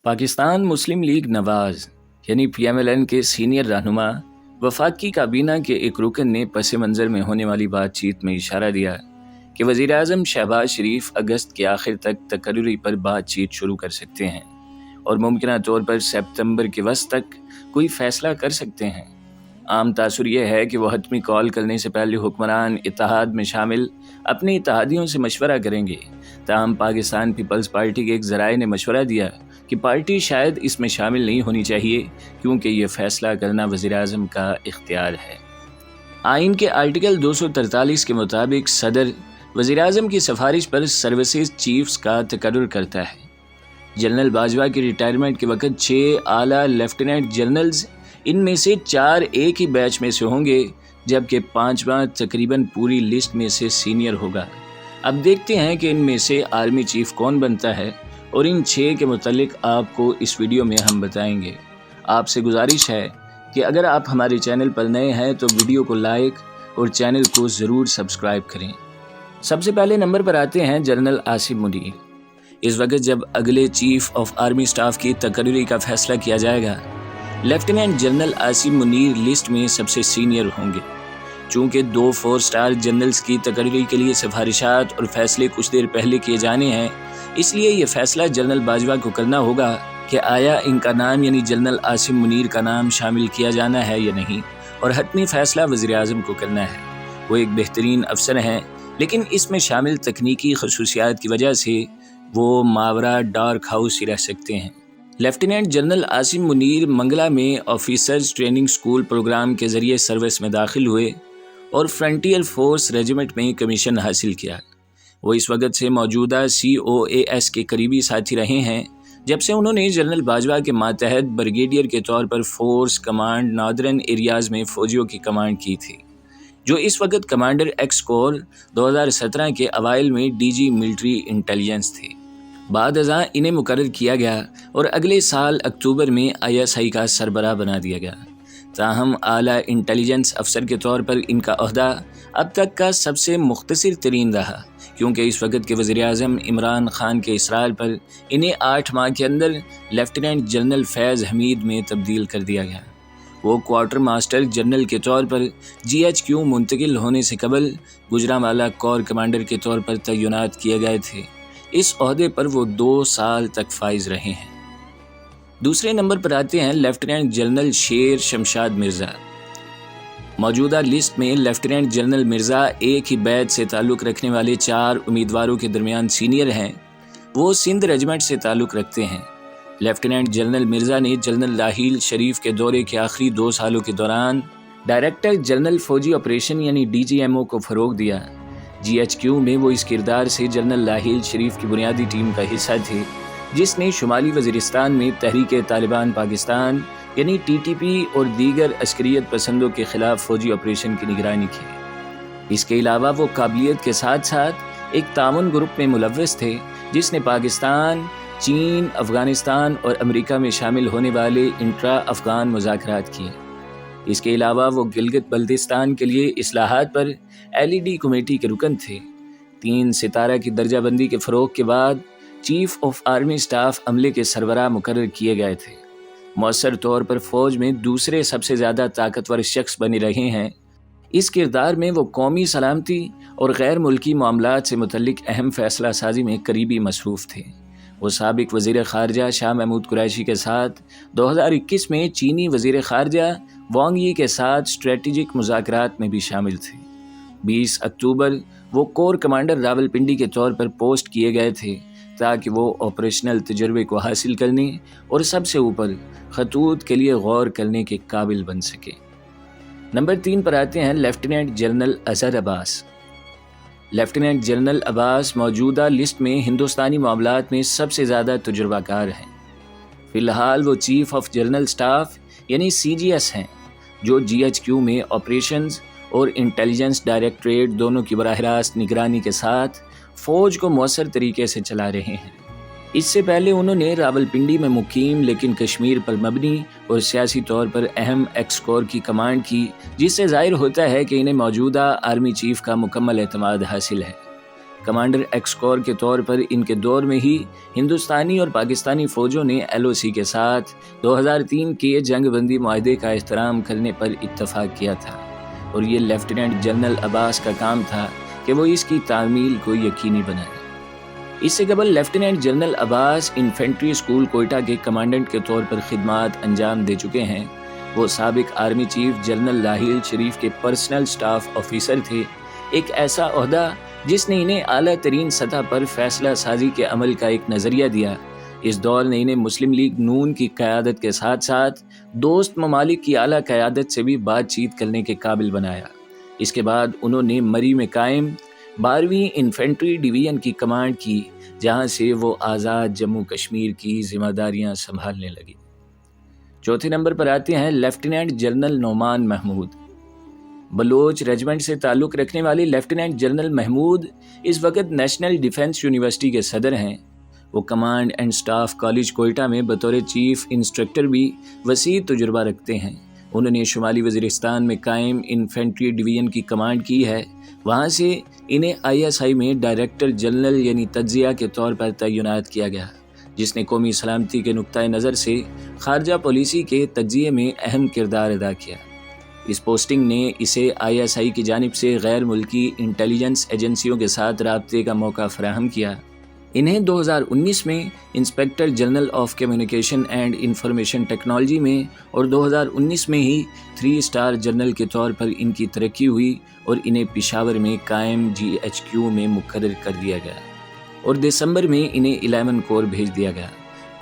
पाकिस्तान मुस्लिम league Nawaz यानी PMLN के senior रहनुमा वफाकी काबीना के एक रुकन ने पस मंज़र में होने वाली बातचीत में इशारा दिया कि वज़ीर आज़म शहबाज शरीफ अगस्त के आखिर तक तकर्री पर बातचीत शुरू कर सकते हैं और मुमकिन तौर पर सितंबर के वस्त तक कोई फ़ैसला कर सकते हैं। आम तासुर यह है कि वो हतमी कॉल करने से पहले हुक्मरान इत्तेहाद में शामिल अपने इत्तेहादियों से मशवरा करेंगे। ताहम पाकिस्तान पीपल्स पार्टी के एक ज़राए ने मशवरा दिया कि पार्टी शायद इसमें शामिल नहीं होनी चाहिए क्योंकि ये फ़ैसला करना वज़ीर आज़म का इख्तियार है। आइन के आर्टिकल 243 के मुताबिक सदर वज़ीर आज़म की सिफारिश पर सर्विसेज चीफ्स का तकर्रुर करता है। जनरल बाजवा की रिटायरमेंट के वक़्त 6 आला लेफ्टिनेंट जनरल्स, इनमें से 4 एक ही बैच में से होंगे जबकि 5वां तकरीबन पूरी लिस्ट में से सीनियर होगा। अब देखते हैं कि इनमें से आर्मी चीफ कौन बनता है और इन 6 के मुतालिक आपको इस वीडियो में हम बताएंगे। आपसे गुजारिश है कि अगर आप हमारे चैनल पर नए हैं तो वीडियो को लाइक और चैनल को ज़रूर सब्सक्राइब करें। सबसे पहले नंबर पर आते हैं जनरल आसिम मुनीर। इस वक्त जब अगले चीफ ऑफ आर्मी स्टाफ की तकर्री का फैसला किया जाएगा, lieutenant general Asim Munir list में सबसे सीनियर होंगे। चूँकि 2 4 स्टार जनरल्स की तकर्री के लिए सिफारिशात और फैसले कुछ देर पहले किए जाने हैं, इसलिए ये फैसला जनरल बाजवा को करना होगा कि आया इनका नाम यानी जनरल आसिम मुनीर का नाम शामिल किया जाना है या नहीं, और हतमी फैसला वज़ीर आज़म को करना है। वो एक बेहतरीन अफसर हैं, लेकिन इसमें शामिल तकनीकी खसूसियात की वजह से वो मावरा डार्क हाउस ही रह सकते हैं। लेफ्टिनेंट जनरल आसिम मुनीर मंगला में ऑफिसर्स ट्रेनिंग स्कूल प्रोग्राम के ज़रिए सर्विस में दाखिल हुए और फ्रंटियर फोर्स रेजिमेंट में कमीशन हासिल किया। वो इस वक्त से मौजूदा COAS के करीबी साथी रहे हैं जब से उन्होंने जनरल बाजवा के मातहत ब्रिगेडियर के तौर पर फोर्स कमांड नॉर्दर्न एरियाज़ में फ़ौजियों की कमांड की थी, जो इस वक्त कमांडर एक्स कोर 2017 के अवाइल में DG मिलिट्री इंटेलिजेंस थे। बाद अज़ां इन्हें मुकर्रर किया गया और अगले साल अक्टूबर में ISI का सरबराह बना दिया गया। ताहम आला इंटेलिजेंस अफसर के तौर पर इनका ओहदा अब तक का सबसे मुख्तसर तरीन रहा, क्योंकि इस वक्त के वज़ीर आज़म इमरान खान के इसरार पर इन्हें 8 माह के अंदर लेफ्टिनेंट जनरल फैज़ हमीद में तब्दील कर दिया गया। वो क्वार्टर मास्टर जनरल के तौर पर GHQ मुंतकिल होने से कबल गुजरांवाला कोर कमांडर के तौर पर तैनात किए गए थे। इस ओहदे पर वो 2 साल तक फाइज रहे हैं। दूसरे नंबर पर आते हैं लेफ्टिनेंट जनरल शेर शमशाद मिर्ज़ा। मौजूदा लिस्ट में लेफ्टिनेंट जनरल मिर्ज़ा एक ही बैच से ताल्लुक़ रखने वाले 4 उम्मीदवारों के दरमियान सीनियर हैं। वो सिंध रेजिमेंट से ताल्लुक़ रखते हैं। लेफ्टिनेंट जनरल मिर्ज़ा ने जनरल राहील शरीफ के दौरे के आखिरी 2 सालों के दौरान डायरेक्टर जनरल फ़ौजी ऑपरेशन यानी DGMO को फ़रोग़ दिया। GHQ में वो इस किरदार से जनरल राहील शरीफ की बुनियादी टीम का हिस्सा थे जिसने शुमाली वज़ीरिस्तान में तहरीक तालिबान पाकिस्तान यानी TTP और दीगर अस्करियत पसंदों के ख़िलाफ़ फ़ौजी ऑपरेशन की निगरानी की। इसके अलावा वो काबिलियत के साथ साथ एक ताउन ग्रुप में मुलव्वस थे जिसने पाकिस्तान, चीन, अफ़गानिस्तान और अमेरिका में शामिल होने वाले इंट्रा अफ़गान मुज़ाकरात किए। इसके अलावा वो गिलगित बल्तिस्तान के लिए इस्लाहात पर LED कमेटी के रुकन थे। 3 सितारा की दर्जाबंदी के फ़रोग़ के बाद चीफ ऑफ आर्मी स्टाफ अमले के सरबराह मुकर्रर किए गए थे। मौसर तौर पर फ़ौज में दूसरे सबसे ज़्यादा ताकतवर शख्स बने रहे हैं। इस किरदार में वो कौमी सलामती और गैर मुल्की मामलात से मुतल्लिक अहम फ़ैसला साजी में करीबी मसरूफ़ थे। वो साबिक़ वज़ीर ख़ारजा शाह महमूद कुरैशी के साथ 2021 में चीनी वज़ीर ख़ारजा वांग यी के साथ स्ट्रेटेजिक मुज़ाकरात में भी शामिल थे। 20 अक्टूबर वो कोर कमांडर रावलपिंडी के तौर पर पोस्ट किए गए थे ताकि वो ऑपरेशनल तजुर्बे को हासिल करने और सबसे ऊपर खतूत के लिए गौर करने के काबिल बन सके। नंबर 3 पर आते हैं lieutenant general Azhar Abbas. Lieutenant general Abbas मौजूदा लिस्ट में हिंदुस्तानी मामलात में सबसे ज़्यादा तजुर्बाकार हैं। फ़िलहाल वो चीफ ऑफ जनरल स्टाफ यानी CGS हैं, जो GHQ में ऑपरेशंस और इंटेलिजेंस डायरेक्टरेट दोनों की बराह रास्त निगरानी के साथ फ़ौज को मौसर तरीके से चला रहे हैं। इससे पहले उन्होंने रावलपिंडी में मुकीम लेकिन कश्मीर पर मबनी और सियासी तौर पर अहम एक्स कोर की कमांड की, जिससे ज़ाहिर होता है कि इन्हें मौजूदा आर्मी चीफ का मुकम्मल एतमाद हासिल है। کمانڈر ایکس کور کے طور پر ان کے دور میں ہی ہندوستانی اور پاکستانی فوجوں نے LOC کے ساتھ 2003 کے جنگ بندی معاہدے کا احترام کرنے پر اتفاق کیا تھا، اور یہ لیفٹیننٹ جنرل عباس کا کام تھا کہ وہ اس کی تعمیل کو یقینی بنائے۔ اس سے قبل لیفٹیننٹ جنرل عباس انفینٹری اسکول کوئٹہ کے کمانڈنٹ کے طور پر خدمات انجام دے چکے ہیں۔ وہ سابق army chief general Raheel Sharif کے پرسنل سٹاف آفیسر تھے، ایک ایسا عہدہ جس نے انہیں اعلیٰ ترین سطح پر فیصلہ سازی کے عمل کا ایک نظریہ دیا۔ اس دور نے انہیں مسلم لیگ نون کی قیادت کے ساتھ ساتھ دوست ممالک کی اعلیٰ قیادت سے بھی بات چیت کرنے کے قابل بنایا۔ اس کے بعد انہوں نے مری میں قائم 12ویں انفینٹری ڈویژن کی کمانڈ کی، جہاں سے وہ آزاد جموں کشمیر کی ذمہ داریاں سنبھالنے لگے۔ چوتھے نمبر پر آتے ہیں lieutenant general Noman Mahmood. Baloch regiment سے تعلق رکھنے والے لیفٹیننٹ جنرل محمود اس وقت نیشنل ڈیفنس یونیورسٹی کے صدر ہیں۔ وہ command and staff college Quetta میں بطور چیف انسٹرکٹر بھی وسیع تجربہ رکھتے ہیں۔ انہوں نے شمالی وزیرستان میں قائم انفینٹری ڈویژن کی کمانڈ کی ہے۔ وہاں سے انہیں ISI میں ڈائریکٹر جنرل یعنی تجزیہ کے طور پر تعینات کیا گیا، جس نے قومی سلامتی کے نقطۂ نظر سے خارجہ پالیسی کے تجزیے میں اہم کردار ادا کیا۔ اس پوسٹنگ نے اسے ISI کی جانب سے غیر ملکی انٹیلیجنس ایجنسیوں کے ساتھ رابطے کا موقع فراہم کیا۔ انہیں 2019 میں inspector general of communication and information technology میں اور 2019 میں ہی 3 اسٹار جنرل کے طور پر ان کی ترقی ہوئی اور انہیں پشاور میں قائم GHQ میں مقرر کر دیا گیا، اور دسمبر میں انہیں 11 کور بھیج دیا گیا۔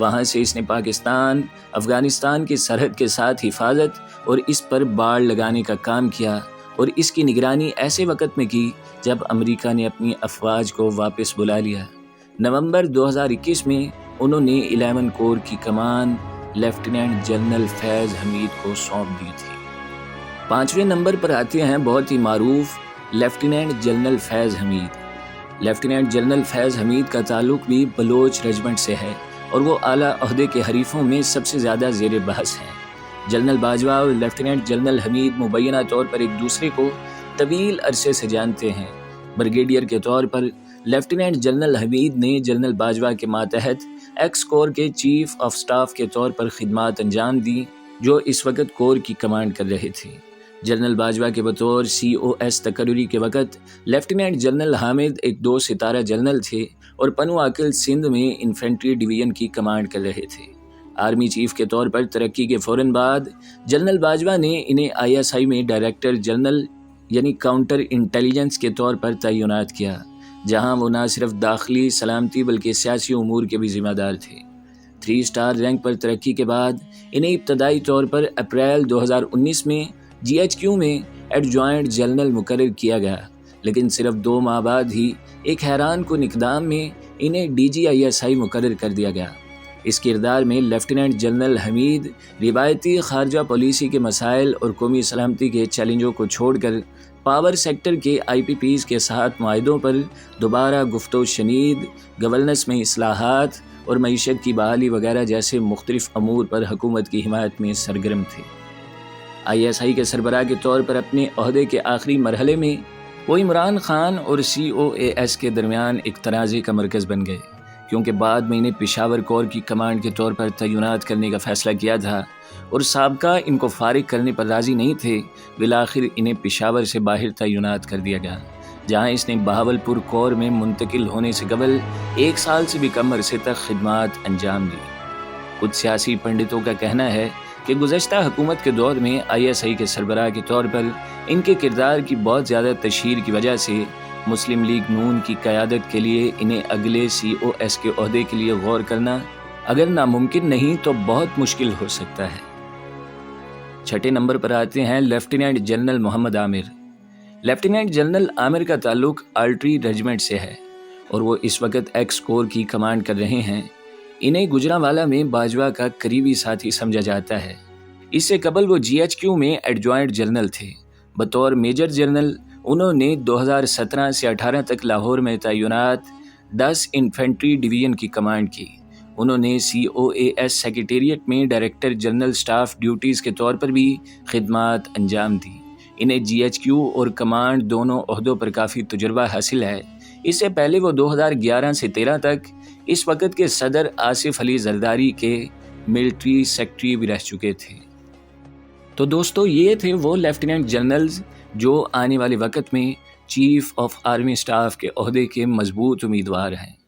وہاں سے اس نے پاکستان افغانستان کی سرحد کے ساتھ حفاظت اور اس پر باڑ لگانے کا کام کیا، اور اس کی نگرانی ایسے وقت میں کی جب امریکہ نے اپنی افواج کو واپس بلا لیا۔ نومبر 2021 میں انہوں نے 11 کور کی کمان لیفٹیننٹ جنرل فیض حمید کو سونپ دی تھی۔ 5ویں نمبر پر آتے ہیں بہت ہی معروف لیفٹیننٹ جنرل فیض حمید۔ لیفٹیننٹ جنرل فیض حمید کا تعلق بھی بلوچ ریجمنٹ سے ہے، اور وہ اعلیٰ عہدے کے حریفوں میں سب سے زیادہ زیر بحث ہیں۔ جنرل باجوہ اور لیفٹیننٹ جنرل حمید مبینہ طور پر ایک دوسرے کو طویل عرصے سے جانتے ہیں۔ بریگیڈیئر کے طور پر لیفٹیننٹ جنرل حمید نے جنرل باجوہ کے ماتحت ایکس کور کے چیف آف سٹاف کے طور پر خدمات انجام دی، جو اس وقت کور کی کمانڈ کر رہے تھے۔ جنرل باجوہ کے بطور COS تقرری کے وقت لیفٹیننٹ جنرل حامد ایک 2 ستارہ جنرل تھے اور پنو عاقل سندھ میں انفینٹری ڈویژن کی کمانڈ کر رہے تھے۔ آرمی چیف کے طور پر ترقی کے فوراً بعد جنرل باجوہ نے انہیں ISI میں ڈائریکٹر جنرل یعنی کاؤنٹر انٹیلیجنس کے طور پر تعینات کیا، جہاں وہ نہ صرف داخلی سلامتی بلکہ سیاسی امور کے بھی ذمہ دار تھے۔ 3 اسٹار رینک پر ترقی کے بعد انہیں ابتدائی طور پر اپریل 2019 میں GHQ میں ایڈجوائنٹ جنرل مقرر کیا گیا، لیکن صرف 2 ماہ بعد ہی ایک حیران کن اقدام میں انہیں DGISI مقرر کر دیا گیا۔ اس کردار میں لیفٹیننٹ جنرل حمید روایتی خارجہ پالیسی کے مسائل اور قومی سلامتی کے چیلنجوں کو چھوڑ کر پاور سیکٹر کے IPPs کے ساتھ معاہدوں پر دوبارہ گفت و شنید، گورننس میں اصلاحات اور معیشت کی بحالی وغیرہ جیسے مختلف امور پر حکومت کی حمایت میں سرگرم تھے۔ ISI کے سربراہ کے طور پر اپنے عہدے کے آخری مرحلے میں وہ عمران خان اور COAS کے درمیان ایک تنازع کا مرکز بن گئے، کیونکہ بعد میں انہیں پشاور کور کی کمانڈ کے طور پر تعینات کرنے کا فیصلہ کیا تھا، اور سابقہ ان کو فارغ کرنے پر راضی نہیں تھے۔ بالآخر انہیں پشاور سے باہر تعینات کر دیا گیا، جہاں اس نے بہاولپور کور میں منتقل ہونے سے قبل 1 سال سے بھی کم عرصے تک خدمات انجام دی۔ کچھ سیاسی پنڈتوں کا کہنا ہے کہ گزشتہ حکومت کے دور میں ISI کے سربراہ کے طور پر ان کے کردار کی بہت زیادہ تشہیر کی وجہ سے مسلم لیگ نون کی قیادت کے لیے انہیں اگلے COS کے عہدے کے لیے غور کرنا اگر ناممکن نہیں تو بہت مشکل ہو سکتا ہے۔ 6 نمبر پر آتے ہیں لیفٹیننٹ جنرل محمد عامر۔ لیفٹیننٹ جنرل عامر کا تعلق آرٹری ریجمنٹ سے ہے، اور وہ اس وقت ایکس کور کی کمانڈ کر رہے ہیں۔ انہیں گجرانوالہ میں باجوہ کا قریبی ساتھی سمجھا جاتا ہے۔ اس سے قبل وہ GHQ میں ایڈجوائنٹ جنرل تھے۔ بطور میجر جنرل انہوں نے 2017 سے 18 تک لاہور میں تعینات 10 انفینٹری ڈویژن کی کمانڈ کی۔ انہوں نے COAS سیکریٹریٹ میں ڈائریکٹر جنرل سٹاف ڈیوٹیز کے طور پر بھی خدمات انجام دی۔ انہیں GHQ اور کمانڈ دونوں عہدوں پر کافی تجربہ حاصل ہے۔ اس سے پہلے وہ 2011 سے 13 تک اس وقت کے صدر آصف علی زرداری کے ملٹری سیکٹری بھی رہ چکے تھے۔ تو دوستو، یہ تھے وہ لیفٹیننٹ جنرلز جو آنے والے وقت میں چیف آف آرمی سٹاف کے عہدے کے مضبوط امیدوار ہیں۔